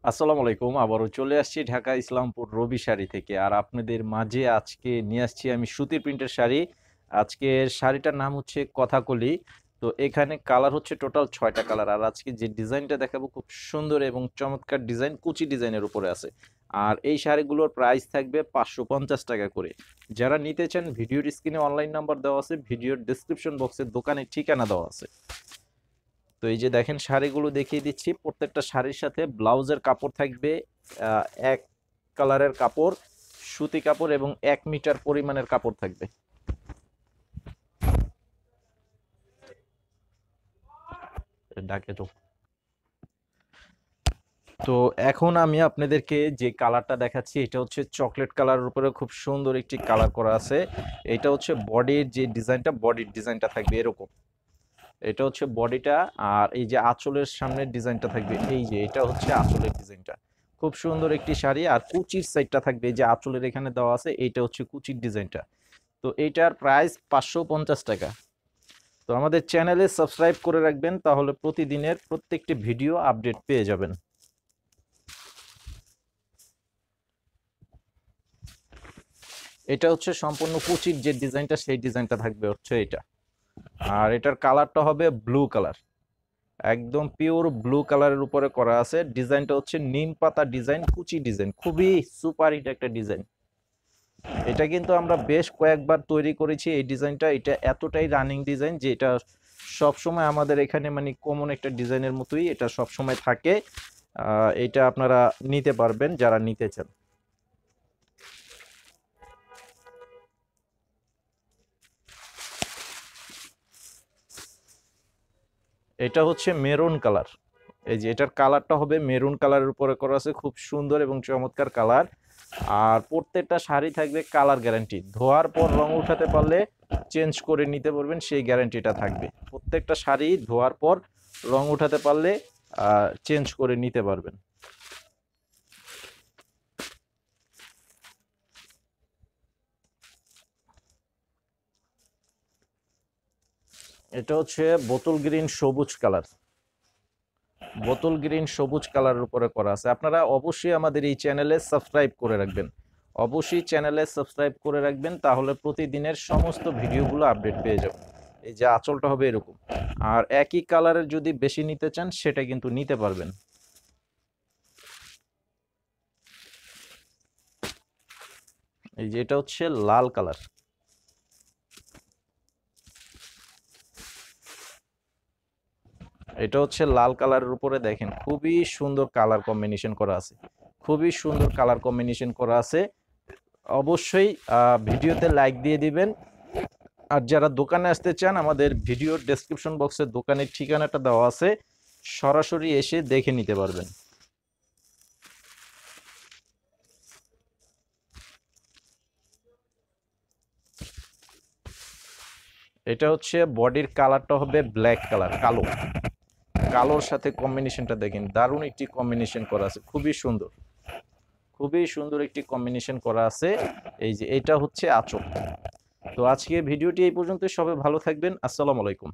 আসসালামু আলাইকুম। আবারও চলে আসছি ঢাকা ইসলামপুর রবি শাড়ি থেকে। আর আপনাদের মাঝে আজকে নিয়ে আসছি আমি সুতির প্রিন্টের শাড়ি। আজকের শাড়িটার নাম হচ্ছে কথাকলি। তো এখানে কালার হচ্ছে টোটাল ৬টা কালার। আর আজকে যে ডিজাইনটা দেখাবো খুব সুন্দর এবং চমৎকার ডিজাইন, কুচি ডিজাইনের উপরে আছে। আর এই শাড়িগুলোর প্রাইস থাকবে ৫৫০ টাকা করে। যারা নিতে চান ভিডিওর স্ক্রিনে অনলাইন নাম্বার দেওয়া আছে, ভিডিওর ডেসক্রিপশন বক্সে দোকানের ঠিকানা দেওয়া আছে। তো এই যে দেখেন শাড়িগুলো দেখিয়ে দিচ্ছি, প্রত্যেকটা শাড়ির সাথে ব্লাউজের কাপড় থাকবে এক কালারের কাপড়, সুতি কাপড় এবং ১ মিটার পরিমাণের কাপড় থাকবে। ডাকে তো। তো এখন আমি আপনাদেরকে যে কালারটা দেখাচ্ছি এটা হচ্ছে চকলেট কালারের উপরে খুব সুন্দর একটি কালার করা আছে। এটা হচ্ছে বডির যে ডিজাইনটা, বডির ডিজাইনটা থাকবে এরকম। এটা হচ্ছে বডিটা। আর এই যে আঁচলের সামনের ডিজাইনটা থাকবে, এই যে এটা হচ্ছে আঁচলের ডিজাইনটা। খুব সুন্দর একটি শাড়ি। আর কুচির সাইডটা থাকবে, এই যে আঁচলের এখানে দেওয়া আছে, এইটা হচ্ছে কুচির ডিজাইনটা। তো এইটার প্রাইস ৫৫০ টাকা। তো আমাদের চ্যানেলে সাবস্ক্রাইব করে রাখবেন, তাহলে প্রতিদিনের প্রত্যেকটি ভিডিও আপডেট পেয়ে যাবেন। এটা হচ্ছে সম্পূর্ণ কুচির যে ডিজাইনটা, সেই ডিজাইনটা থাকবে হচ্ছে এটা। আর এটার কালারটা হবে ব্লু কালার, একদম পিওর ব্লু কালারের উপরে করা আছে। ডিজাইনটা হচ্ছে নিম পাতা ডিজাইন, কুচি ডিজাইন, খুবই সুপার হিট একটা ডিজাইন। এটা কিন্তু আমরা বেশ কয়েকবার তৈরি করেছি এই ডিজাইনটা। এটা এতটাই রানিং ডিজাইন যে এটা সব সময় আমাদের এখানে মানে কমন একটা ডিজাইনের মতোই এটা সব সময় থাকে। এটা আপনারা নিতে পারবেন যারা নিতে চান। এটা হচ্ছে মেরুন কালার। এই যে এটার কালারটা হবে মেরুন কালারের উপরে করা আছে, খুব সুন্দর এবং চমৎকার কালার। আর প্রত্যেকটা শাড়ি থাকবে কালার গ্যারান্টি, ধোয়ার পর রং উঠাতে পারলে চেঞ্জ করে নিতে পারবেন, সেই গ্যারান্টিটা থাকবে। প্রত্যেকটা শাড়ি ধোয়ার পর রং উঠাতে পারলে চেঞ্জ করে নিতে পারবেন। এটা হচ্ছে বোতল গ্রিন সবুজ কালার, বোতল গ্রিন সবুজ কালারের উপরে করা আছে। আপনারা অবশ্যই আমাদের এই চ্যানেলে সাবস্ক্রাইব করে রাখবেন, অবশ্যই চ্যানেলে সাবস্ক্রাইব করে রাখবেন, তাহলে প্রতিদিনের সমস্ত ভিডিওগুলো আপডেট পেয়ে যাবেন। এই যে আঁচলটা হবে এরকম। আর একই কালারের যদি বেশি নিতে চান সেটা কিন্তু নিতে পারবেন। এই যে এটা হচ্ছে লাল কালার। এটা হচ্ছে লাল কালারের উপরে দেখেন খুবই সুন্দর কালার কম্বিনেশন করা আছে, খুবই সুন্দর কালার কম্বিনেশন করা আছে। অবশ্যই ভিডিওতে লাইক দিয়ে দিবেন। আর যারা দোকানে আসতে চান, আমাদের ভিডিওর ডেসক্রিপশন বক্সে দোকানের ঠিকানাটা দেওয়া আছে, সরাসরি এসে দেখে নিতে পারবেন। এটা হচ্ছে বডির কালারটা হবে ব্ল্যাক কালার, কালো, কালোর সাথে কম্বিনেশনটা দেখেন দারুণ একটি কম্বিনেশন করা আছে, খুবই সুন্দর, খুবই সুন্দর একটি কম্বিনেশন করা আছে। এই যে এটা হচ্ছে আঁচল। তো আজকে ভিডিওটি এই পর্যন্ত, সবাই ভালো থাকবেন। আসসালামু আলাইকুম।